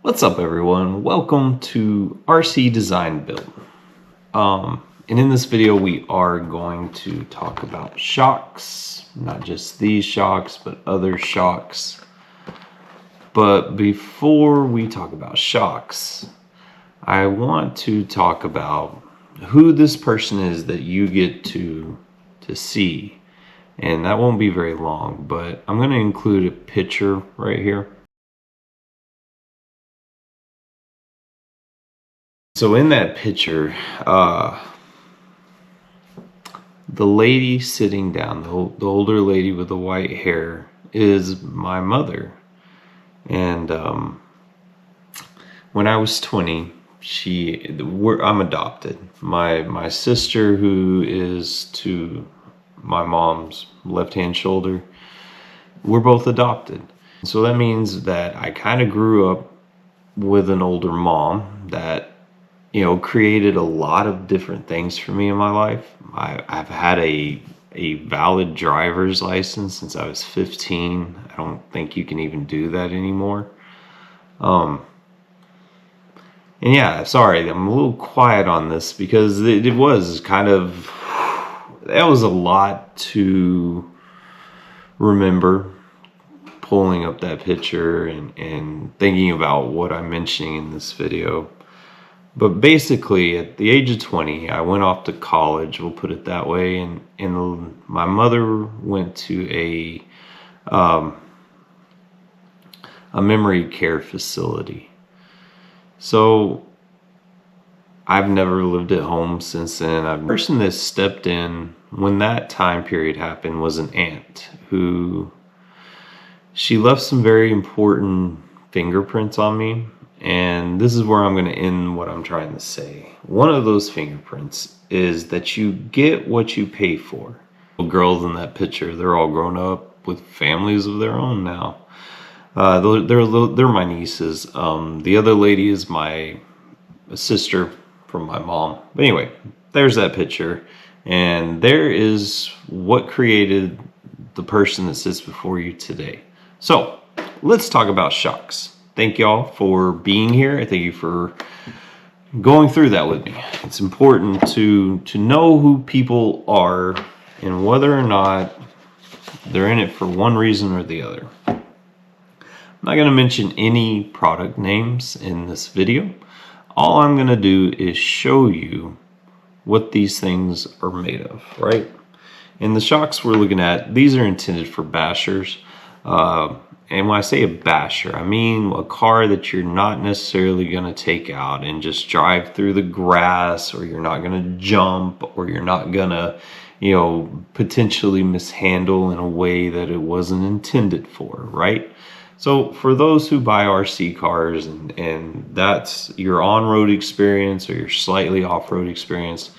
What's up, everyone? Welcome to RC Design Build. And in this video we are going to talk about shocks, not just these shocks but other shocks. But before we talk about shocks, I want to talk about who this person is that you get to see. And that won't be very long, but I'm going to include a picture right here. So in that picture, the lady sitting down, the older lady with the white hair, is my mother. And when I was 20, I'm adopted. My sister, who is to my mom's left-hand shoulder, we're both adopted. So that means that I kind of grew up with an older mom that created a lot of different things for me in my life. I've had a valid driver's license since I was 15. I don't think you can even do that anymore. And yeah, sorry, I'm a little quiet on this because it was kind of, that was a lot to remember, pulling up that picture and thinking about what I'm mentioning in this video. But basically, at the age of 20, I went off to college, we'll put it that way, and my mother went to a memory care facility. So I've never lived at home since then. The person that stepped in when that time period happened was an aunt who, she left some very important fingerprints on me. And this is where I'm going to end what I'm trying to say. One of those fingerprints is that you get what you pay for. The girls in that picture, they're all grown up with families of their own now. They're my nieces. The other lady is my sister from my mom. But anyway, there's that picture. And there is what created the person that sits before you today. So let's talk about shocks. Thank y'all for being here. I thank you for going through that with me. It's important to know who people are and whether or not they're in it for one reason or the other. I'm not going to mention any product names in this video. All I'm going to do is show you what these things are made of, right? And the shocks we're looking at, these are intended for bashers. And when I say a basher, I mean a car that you're not necessarily going to take out and just drive through the grass, or you're not going to jump, or you're not going to, potentially mishandle in a way that it wasn't intended for, right? So for those who buy RC cars and that's your on-road experience or your slightly off-road experience,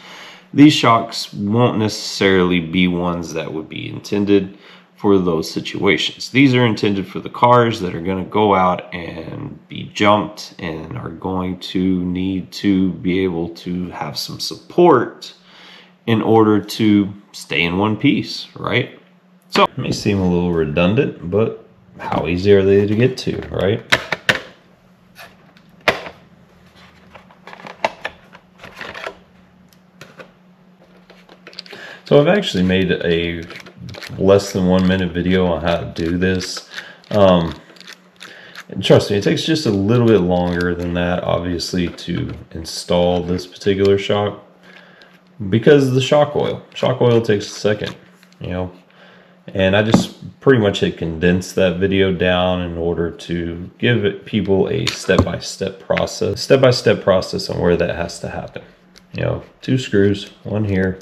these shocks won't necessarily be ones that would be intended for those situations. These are intended for the cars that are going to go out and be jumped and are going to need to be able to have some support in order to stay in one piece, right? So it may seem a little redundant, but how easy are they to get to, right? So I've actually made a less than 1 minute video on how to do this. And trust me, it takes just a little bit longer than that, obviously, to install this particular shock, because of the shock oil. Shock oil takes a second, and I just pretty much had condensed that video down in order to give people a step-by-step process on where that has to happen. 2 screws, one here,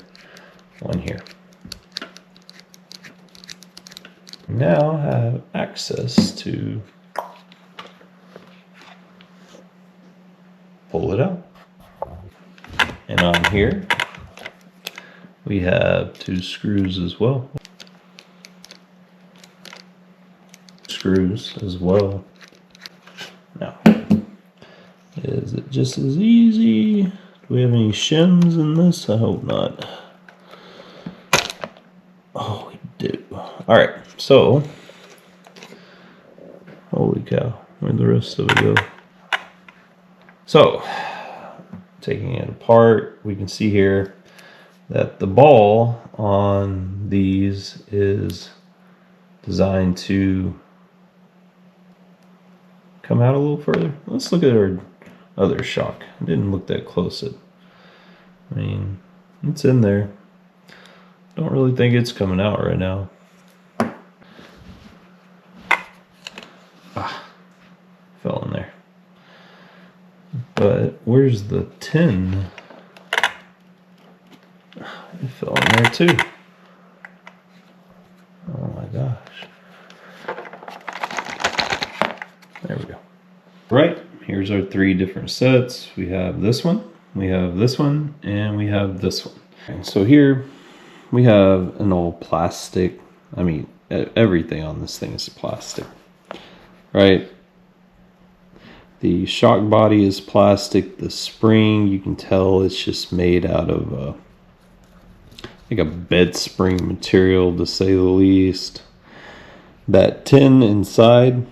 one here. Now have access to pull it out. And on here we have 2 screws as well. Screws as well. Now, is it just as easy? Do we have any shims in this? I hope not. Oh, we do. Alright, so holy cow, where'd the rest of it go? So, taking it apart, we can see here that the ball on these is designed to come out a little further. Let's look at our other shock. I didn't look that close at. I mean, it's in there. Don't really think it's coming out right now. Fell in there. But where's the tin? It fell in there too. Oh my gosh. There we go. Right, here's our 3 different sets. We have this one, we have this one, and we have this one. And so here we have an old plastic. I mean, everything on this thing is plastic, right? The shock body is plastic. The spring, you can tell it's just made out of like a bed spring material, to say the least. That tin inside,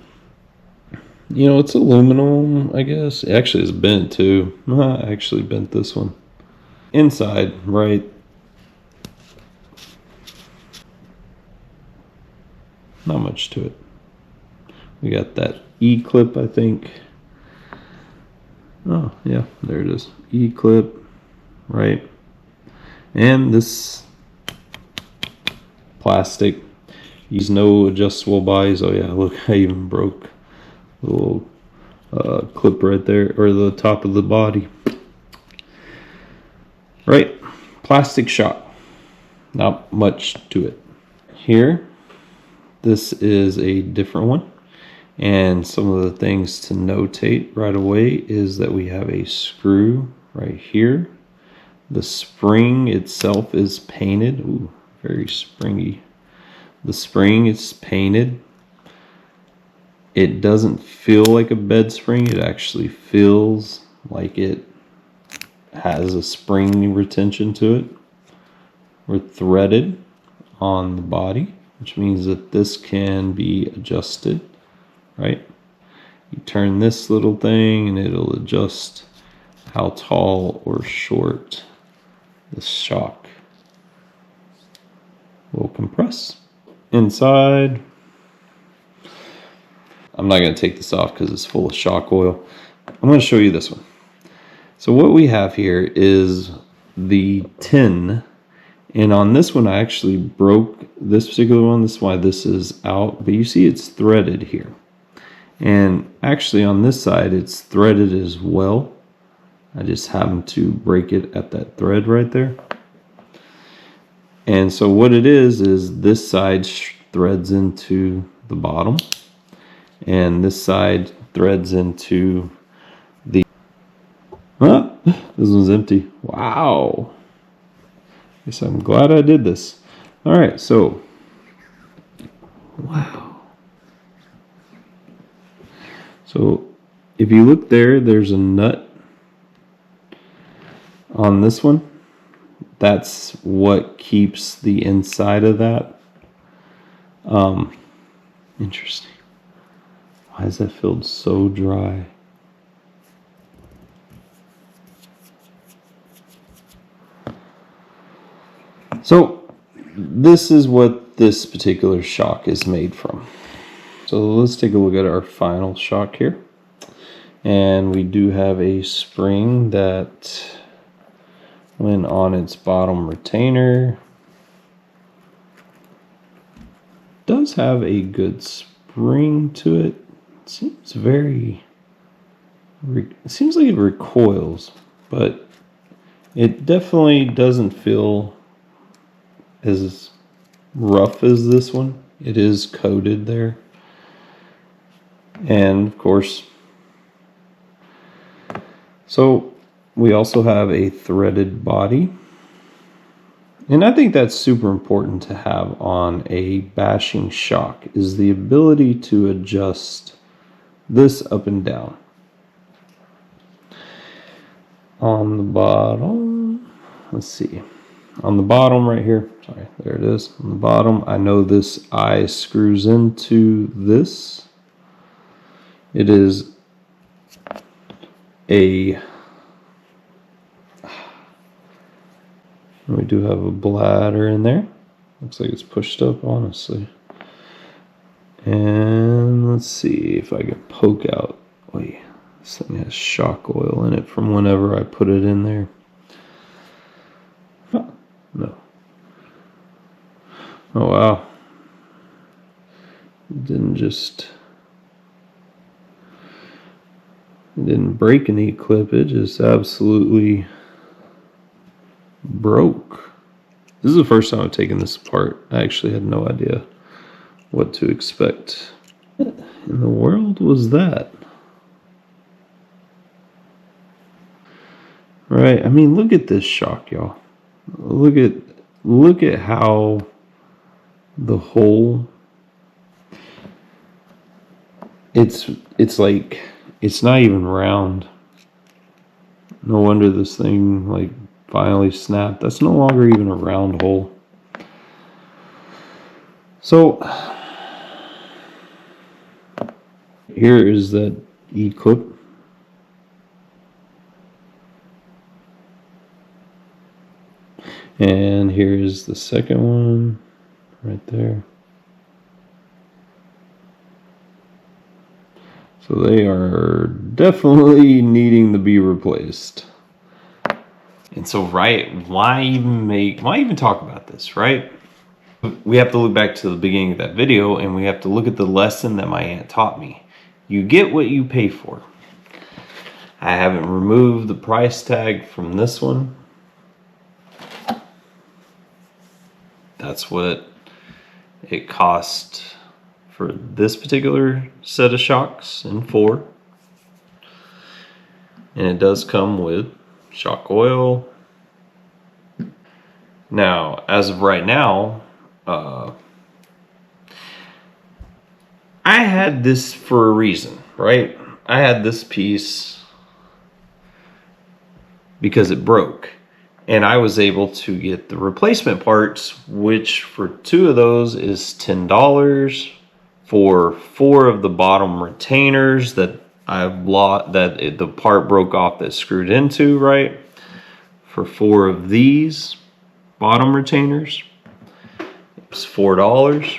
you know, it's aluminum, I guess. It actually is bent too. I actually bent this one. Inside, right? Not much to it. We got that E-clip, I think. Oh, yeah, there it is. E-clip, right? And this plastic. Use no adjustable bodies. Oh yeah, look, I even broke the little clip right there, or the top of the body. Right, plastic shock. Not much to it. Here, this is a different one. And some of the things to notate right away is that we have a screw right here. The spring itself is painted. Ooh, very springy. The spring is painted. It doesn't feel like a bed spring. It actually feels like it has a spring retention to it. We're threaded on the body, which means that this can be adjusted. Right? You turn this little thing and it'll adjust how tall or short the shock will compress. Inside, I'm not going to take this off because it's full of shock oil. I'm going to show you this one. So what we have here is the tin, and on this one I actually broke this particular one. This is why this is out, but you see it's threaded here. And actually on this side it's threaded as well. I just happened to break it at that thread right there. And so what it is this side threads into the bottom, and this side threads into the... Huh? This one's empty. Wow. Guess I'm glad I did this. All right, so wow. So if you look there, there's a nut on this one. That's what keeps the inside of that. Interesting. Why is that filled so dry? So this is what this particular shock is made from. So let's take a look at our final shock here. And we do have a spring that went on its bottom retainer. Does have a good spring to it. It seems very... it seems like it recoils, but it definitely doesn't feel as rough as this one. It is coated there. And of course, so we also have a threaded body. And I think that's super important to have on a bashing shock, is the ability to adjust this up and down. On the bottom, let's see. On the bottom right here, sorry, there it is. On the bottom, I know this eye screws into this. It is a, we do have a bladder in there. Looks like it's pushed up, honestly. And let's see if I can poke out. Wait, this thing has shock oil in it from whenever I put it in there. Huh, no. Oh wow. It didn't break any clip, it just absolutely broke. This is the first time I've taken this apart. I actually had no idea what to expect. What in the world was that? Right, I mean, look at this shock, y'all. Look at how the hole, it's like, it's not even round. No wonder this thing like finally snapped. That's no longer even a round hole. So here is that E-clip. And here is the second one right there. So they are definitely needing to be replaced. And so, right, why even talk about this, right? We have to look back to the beginning of that video, and we have to look at the lesson that my aunt taught me. You get what you pay for. I haven't removed the price tag from this one. That's what it cost for this particular set of shocks in 4. And it does come with shock oil. Now, as of right now, I had this for a reason, right? I had this piece because it broke. And I was able to get the replacement parts, which for 2 of those is $10. For 4 of the bottom retainers that the part broke off that screwed into, right? For 4 of these bottom retainers, it's $4.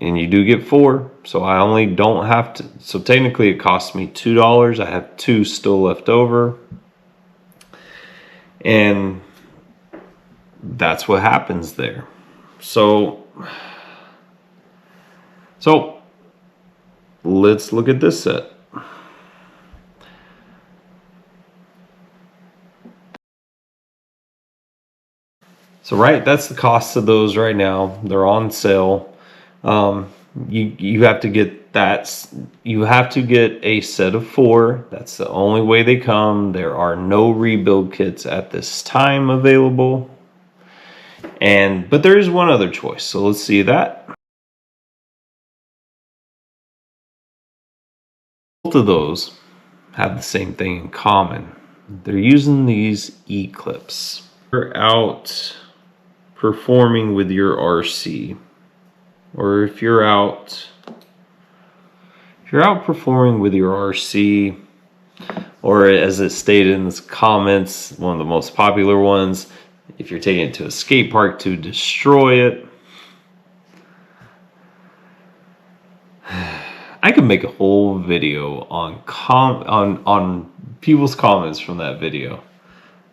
And you do get 4, so I only don't have to, so technically it cost me $2. I have 2 still left over. And that's what happens there. So let's look at this set. So right, that's the cost of those right now. They're on sale. You have to get that. You have to get a set of 4. That's the only way they come. There are no rebuild kits at this time available. But there is one other choice. So let's see that. Both of those have the same thing in common. They're using these E-clips. They're out performing with your RC, or if you're out performing with your RC, or as it stated in the comments, one of the most popular ones, if you're taking it to a skate park to destroy it. I could make a whole video on people's comments from that video.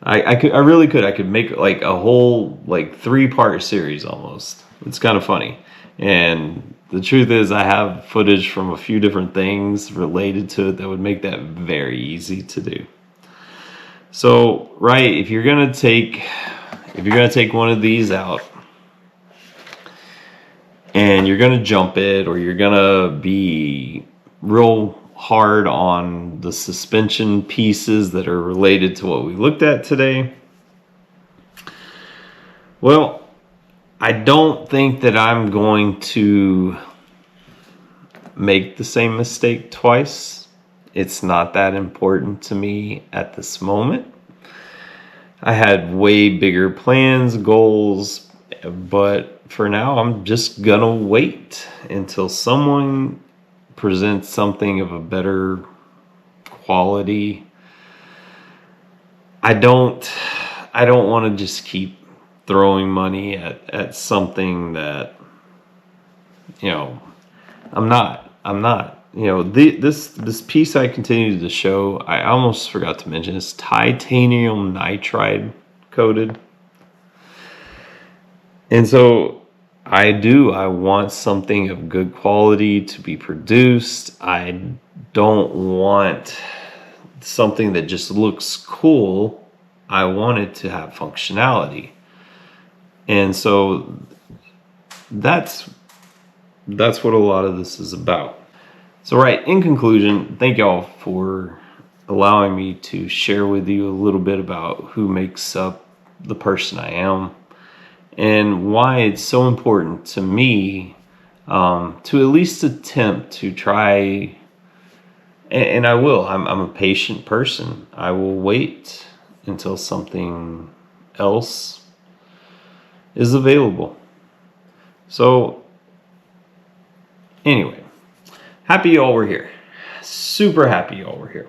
I really could. I could make like a whole like 3-part series almost. It's kind of funny. And the truth is I have footage from a few different things related to it that would make that very easy to do. So, right, if you're gonna take one of these out and you're gonna jump it, or you're gonna be real hard on the suspension pieces that are related to what we looked at today, well, I don't think that I'm going to make the same mistake twice. It's not that important to me at this moment. I had way bigger plans, goals, but for now I'm just gonna wait until someone presents something of a better quality. I don't want to just keep throwing money at something that, I'm not. This piece I continue to show, I almost forgot to mention, it's titanium nitride coated. And so I want something of good quality to be produced. I don't want something that just looks cool. I want it to have functionality. And so that's what a lot of this is about. So right, in conclusion, thank y'all for allowing me to share with you a little bit about who makes up the person I am and why it's so important to me to at least attempt to try, and I will. I'm a patient person. I will wait until something else is available. So anyway, happy y'all were here. Super happy y'all were here.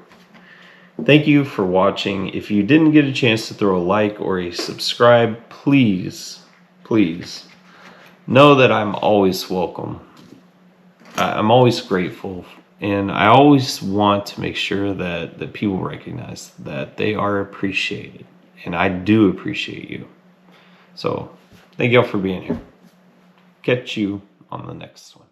Thank you for watching. If you didn't get a chance to throw a like or a subscribe, please know that I'm always welcome. I'm always grateful, and I always want to make sure that people recognize that they are appreciated, and I do appreciate you. So thank y'all for being here. Catch you on the next one.